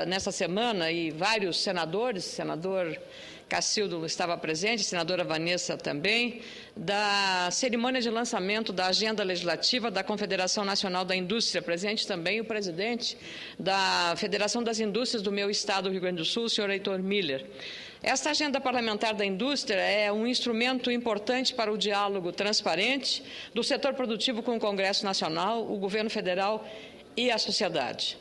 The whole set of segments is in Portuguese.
Nessa semana, e vários senadores, senador Cacildo estava presente, senadora Vanessa também, da cerimônia de lançamento da agenda legislativa da Confederação Nacional da Indústria, presente também o presidente da Federação das Indústrias do meu estado, Rio Grande do Sul, o senhor Heitor Miller. Esta agenda parlamentar da indústria é um instrumento importante para o diálogo transparente do setor produtivo com o Congresso Nacional, o governo federal e a sociedade.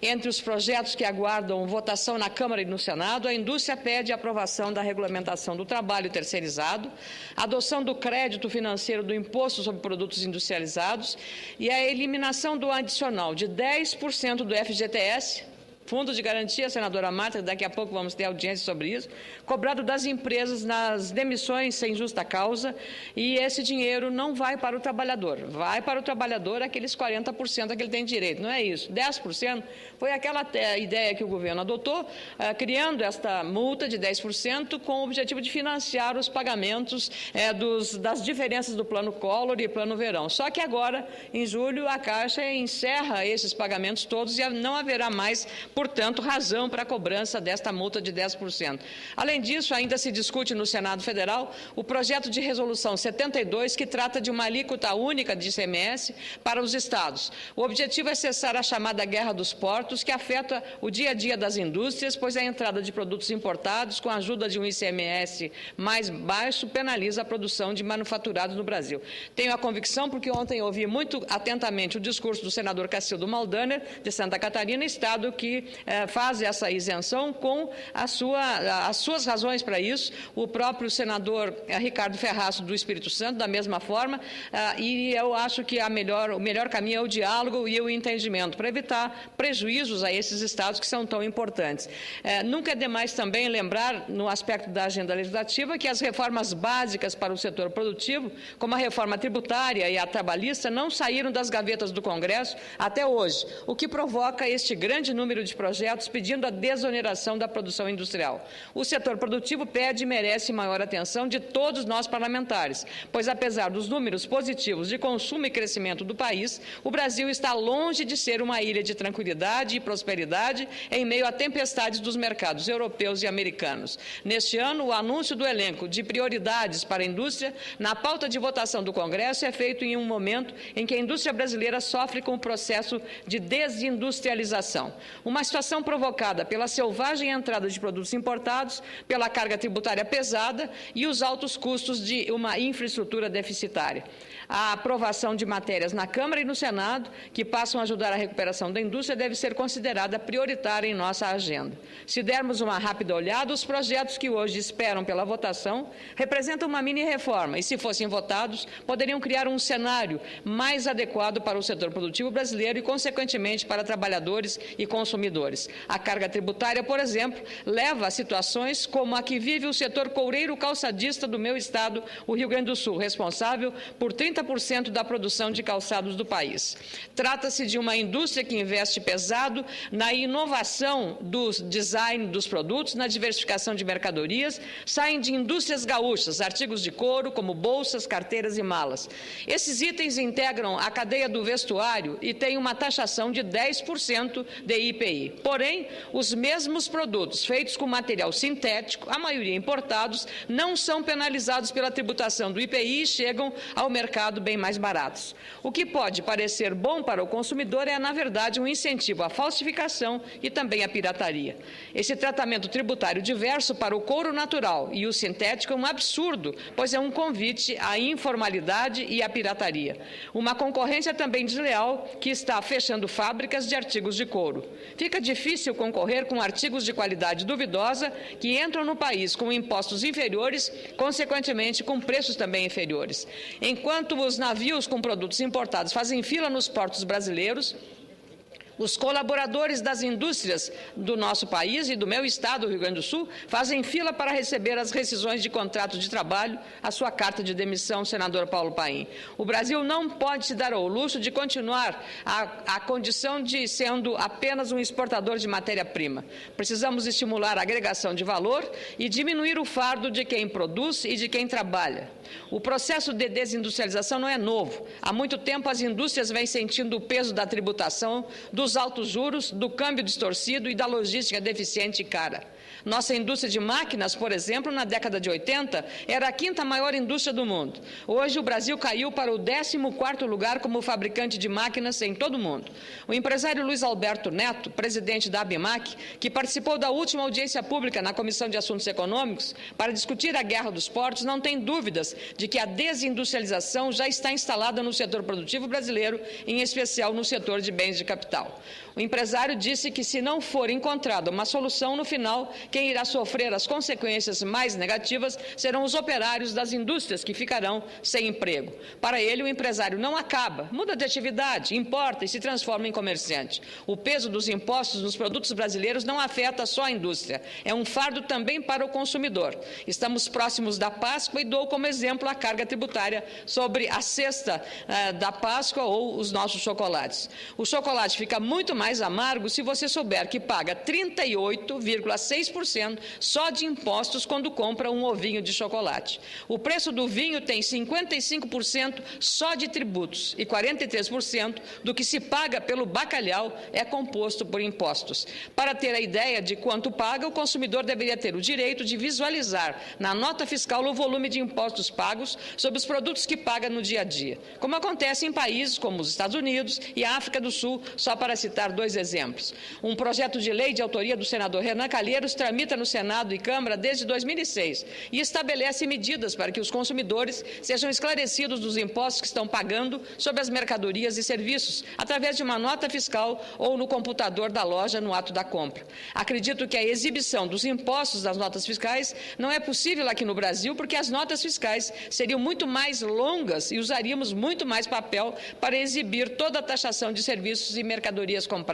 Entre os projetos que aguardam votação na Câmara e no Senado, a indústria pede a aprovação da regulamentação do trabalho terceirizado, a adoção do crédito financeiro do imposto sobre produtos industrializados e a eliminação do adicional de 10% do FGTS, Fundo de Garantia, senadora Marta, daqui a pouco vamos ter audiência sobre isso, cobrado das empresas nas demissões sem justa causa, e esse dinheiro não vai para o trabalhador, vai para o trabalhador aqueles 40% a que ele tem direito, não é isso. 10% foi aquela ideia que o governo adotou, criando esta multa de 10% com o objetivo de financiar os pagamentos das diferenças do Plano Collor e Plano Verão. Só que agora, em julho, a Caixa encerra esses pagamentos todos e não haverá mais, portanto, razão para a cobrança desta multa de 10%. Além disso, ainda se discute no Senado Federal o projeto de resolução 72, que trata de uma alíquota única de ICMS para os estados. O objetivo é cessar a chamada guerra dos portos, que afeta o dia a dia das indústrias, pois a entrada de produtos importados, com a ajuda de um ICMS mais baixo, penaliza a produção de manufaturados no Brasil. Tenho a convicção, porque ontem ouvi muito atentamente o discurso do senador Cacildo Maldaner, de Santa Catarina, estado que faz essa isenção com as suas razões para isso, o próprio senador Ricardo Ferraz do Espírito Santo, da mesma forma, e eu acho que o melhor caminho é o diálogo e o entendimento, para evitar prejuízos a esses estados que são tão importantes. Nunca é demais também lembrar, no aspecto da agenda legislativa, que as reformas básicas para o setor produtivo, como a reforma tributária e a trabalhista, não saíram das gavetas do Congresso até hoje, o que provoca este grande número de projetos pedindo a desoneração da produção industrial. O setor produtivo pede e merece maior atenção de todos nós parlamentares, pois apesar dos números positivos de consumo e crescimento do país, o Brasil está longe de ser uma ilha de tranquilidade e prosperidade em meio a tempestades dos mercados europeus e americanos. Neste ano, o anúncio do elenco de prioridades para a indústria na pauta de votação do Congresso é feito em um momento em que a indústria brasileira sofre com o processo de desindustrialização. Uma situação provocada pela selvagem entrada de produtos importados, pela carga tributária pesada e os altos custos de uma infraestrutura deficitária. A aprovação de matérias na Câmara e no Senado, que passam a ajudar a recuperação da indústria, deve ser considerada prioritária em nossa agenda. Se dermos uma rápida olhada, os projetos que hoje esperam pela votação representam uma mini-reforma e, se fossem votados, poderiam criar um cenário mais adequado para o setor produtivo brasileiro e, consequentemente, para trabalhadores e consumidores. A carga tributária, por exemplo, leva a situações como a que vive o setor coureiro calçadista do meu estado, o Rio Grande do Sul, responsável por 30% da produção de calçados do país. Trata-se de uma indústria que investe pesado na inovação do design dos produtos, na diversificação de mercadorias, saem de indústrias gaúchas, artigos de couro, como bolsas, carteiras e malas. Esses itens integram a cadeia do vestuário e têm uma taxação de 10% de IPI. Porém, os mesmos produtos feitos com material sintético, a maioria importados, não são penalizados pela tributação do IPI e chegam ao mercado bem mais baratos. O que pode parecer bom para o consumidor é, na verdade, um incentivo à falsificação e também à pirataria. Esse tratamento tributário diverso para o couro natural e o sintético é um absurdo, pois é um convite à informalidade e à pirataria. Uma concorrência também desleal que está fechando fábricas de artigos de couro. Fica difícil concorrer com artigos de qualidade duvidosa que entram no país com impostos inferiores, consequentemente com preços também inferiores. Enquanto os navios com produtos importados fazem fila nos portos brasileiros, os colaboradores das indústrias do nosso país e do meu estado, Rio Grande do Sul, fazem fila para receber as rescisões de contrato de trabalho, a sua carta de demissão, senador Paulo Paim. O Brasil não pode se dar ao luxo de continuar a condição de sendo apenas um exportador de matéria-prima. Precisamos estimular a agregação de valor e diminuir o fardo de quem produz e de quem trabalha. O processo de desindustrialização não é novo. Há muito tempo as indústrias vêm sentindo o peso da tributação, do dos altos juros, do câmbio distorcido e da logística deficiente e cara. Nossa indústria de máquinas, por exemplo, na década de 80, era a quinta maior indústria do mundo. Hoje, o Brasil caiu para o 14º lugar como fabricante de máquinas em todo o mundo. O empresário Luiz Alberto Neto, presidente da ABIMAQ, que participou da última audiência pública na Comissão de Assuntos Econômicos para discutir a guerra dos portos, não tem dúvidas de que a desindustrialização já está instalada no setor produtivo brasileiro, em especial no setor de bens de capital. O empresário disse que, se não for encontrada uma solução, no final, quem irá sofrer as consequências mais negativas serão os operários das indústrias que ficarão sem emprego. Para ele, o empresário não acaba, muda de atividade, importa e se transforma em comerciante. O peso dos impostos nos produtos brasileiros não afeta só a indústria, é um fardo também para o consumidor. Estamos próximos da Páscoa e dou como exemplo a carga tributária sobre a cesta da Páscoa ou os nossos chocolates. O chocolate fica muito mais amargo se você souber que paga 38,6% só de impostos quando compra um ovinho de chocolate. O preço do vinho tem 55% só de tributos e 43% do que se paga pelo bacalhau é composto por impostos. Para ter a ideia de quanto paga, o consumidor deveria ter o direito de visualizar na nota fiscal o volume de impostos pagos sobre os produtos que paga no dia a dia, como acontece em países como os Estados Unidos e a África do Sul, só para citar 2 exemplos. Um projeto de lei de autoria do senador Renan Calheiros tramita no Senado e Câmara desde 2006 e estabelece medidas para que os consumidores sejam esclarecidos dos impostos que estão pagando sobre as mercadorias e serviços, através de uma nota fiscal ou no computador da loja no ato da compra. Acredito que a exibição dos impostos das notas fiscais não é possível aqui no Brasil, porque as notas fiscais seriam muito mais longas e usaríamos muito mais papel para exibir toda a taxação de serviços e mercadorias compradas.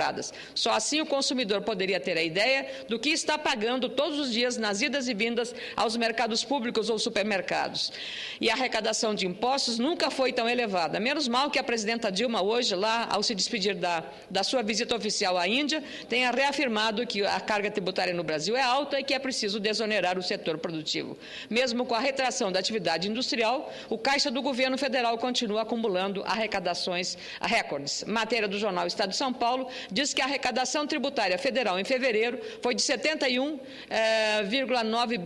Só assim o consumidor poderia ter a ideia do que está pagando todos os dias nas idas e vindas aos mercados públicos ou supermercados. E a arrecadação de impostos nunca foi tão elevada. Menos mal que a presidenta Dilma hoje, lá, ao se despedir da sua visita oficial à Índia, tenha reafirmado que a carga tributária no Brasil é alta e que é preciso desonerar o setor produtivo. Mesmo com a retração da atividade industrial, o caixa do governo federal continua acumulando arrecadações recordes. Matéria do jornal Estado de São Paulo diz que a arrecadação tributária federal em fevereiro foi de 71,9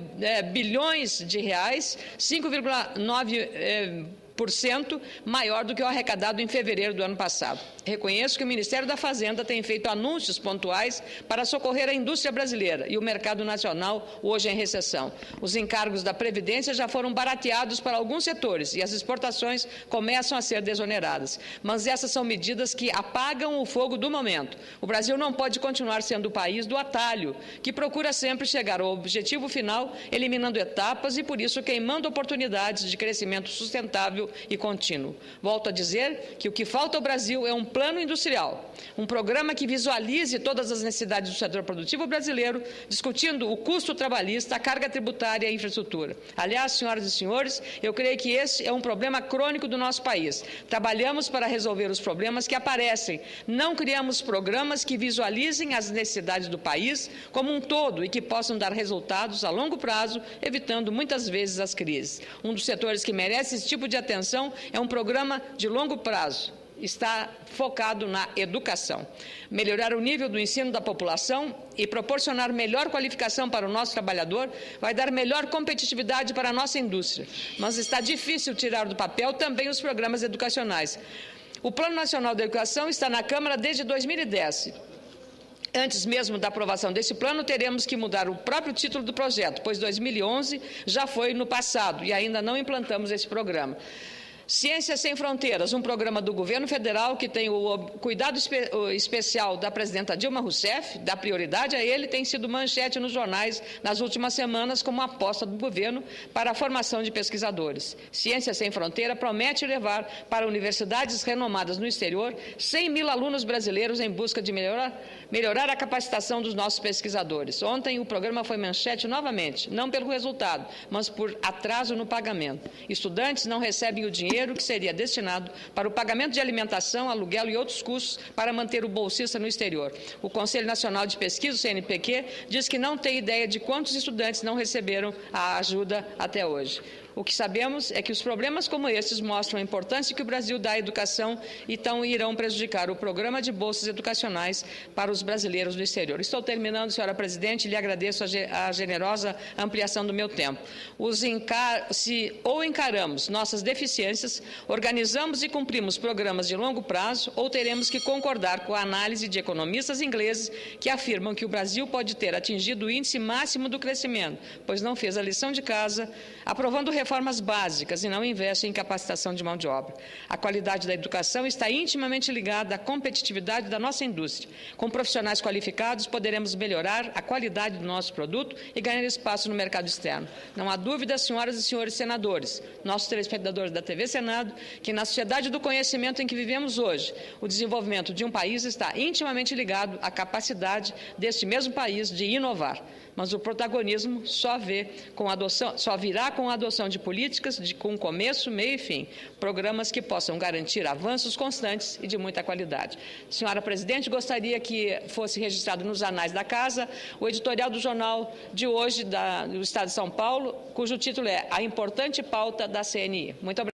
bilhões de reais, 5,9% maior do que o arrecadado em fevereiro do ano passado. Reconheço que o Ministério da Fazenda tem feito anúncios pontuais para socorrer a indústria brasileira e o mercado nacional hoje em recessão. Os encargos da Previdência já foram barateados para alguns setores e as exportações começam a ser desoneradas. Mas essas são medidas que apagam o fogo do momento. O Brasil não pode continuar sendo o país do atalho, que procura sempre chegar ao objetivo final, eliminando etapas e, por isso, queimando oportunidades de crescimento sustentável e contínuo. Volto a dizer que o que falta ao Brasil é um plano industrial, um programa que visualize todas as necessidades do setor produtivo brasileiro, discutindo o custo trabalhista, a carga tributária e a infraestrutura. Aliás, senhoras e senhores, eu creio que esse é um problema crônico do nosso país. Trabalhamos para resolver os problemas que aparecem, não criamos programas que visualizem as necessidades do país como um todo e que possam dar resultados a longo prazo, evitando muitas vezes as crises. Um dos setores que merece esse tipo de atenção é um programa de longo prazo. Está focado na educação. Melhorar o nível do ensino da população e proporcionar melhor qualificação para o nosso trabalhador vai dar melhor competitividade para a nossa indústria. Mas está difícil tirar do papel também os programas educacionais. O Plano Nacional da Educação está na Câmara desde 2010. Antes mesmo da aprovação desse plano, teremos que mudar o próprio título do projeto, pois 2011 já foi no passado e ainda não implantamos esse programa. Ciências Sem Fronteiras, um programa do governo federal que tem o cuidado especial da presidenta Dilma Rousseff, dá prioridade a ele, tem sido manchete nos jornais nas últimas semanas como aposta do governo para a formação de pesquisadores. Ciências Sem Fronteira promete levar para universidades renomadas no exterior 100 mil alunos brasileiros em busca de melhorar a capacitação dos nossos pesquisadores. Ontem o programa foi manchete novamente, não pelo resultado, mas por atraso no pagamento. Estudantes não recebem o dinheiro que seria destinado para o pagamento de alimentação, aluguel e outros custos para manter o bolsista no exterior. O Conselho Nacional de Pesquisa, o CNPq, diz que não tem ideia de quantos estudantes não receberam a ajuda até hoje. O que sabemos é que os problemas como estes mostram a importância que o Brasil dá à educação e então irão prejudicar o programa de bolsas educacionais para os brasileiros do exterior. Estou terminando, senhora presidente, e lhe agradeço a generosa ampliação do meu tempo. Se ou encaramos nossas deficiências, organizamos e cumprimos programas de longo prazo, ou teremos que concordar com a análise de economistas ingleses que afirmam que o Brasil pode ter atingido o índice máximo do crescimento, pois não fez a lição de casa, aprovando reformas básicas e não investe em capacitação de mão de obra. A qualidade da educação está intimamente ligada à competitividade da nossa indústria. Com profissionais qualificados, poderemos melhorar a qualidade do nosso produto e ganhar espaço no mercado externo. Não há dúvida, senhoras e senhores senadores, nossos telespectadores da TV Senado, que na sociedade do conhecimento em que vivemos hoje, o desenvolvimento de um país está intimamente ligado à capacidade deste mesmo país de inovar. Mas o protagonismo só virá com a adoção de políticas com começo, meio e fim, programas que possam garantir avanços constantes e de muita qualidade. Senhora presidente, gostaria que fosse registrado nos anais da Casa o editorial do jornal de hoje do Estado de São Paulo, cujo título é A Importante Pauta da CNI. Muito obrigada.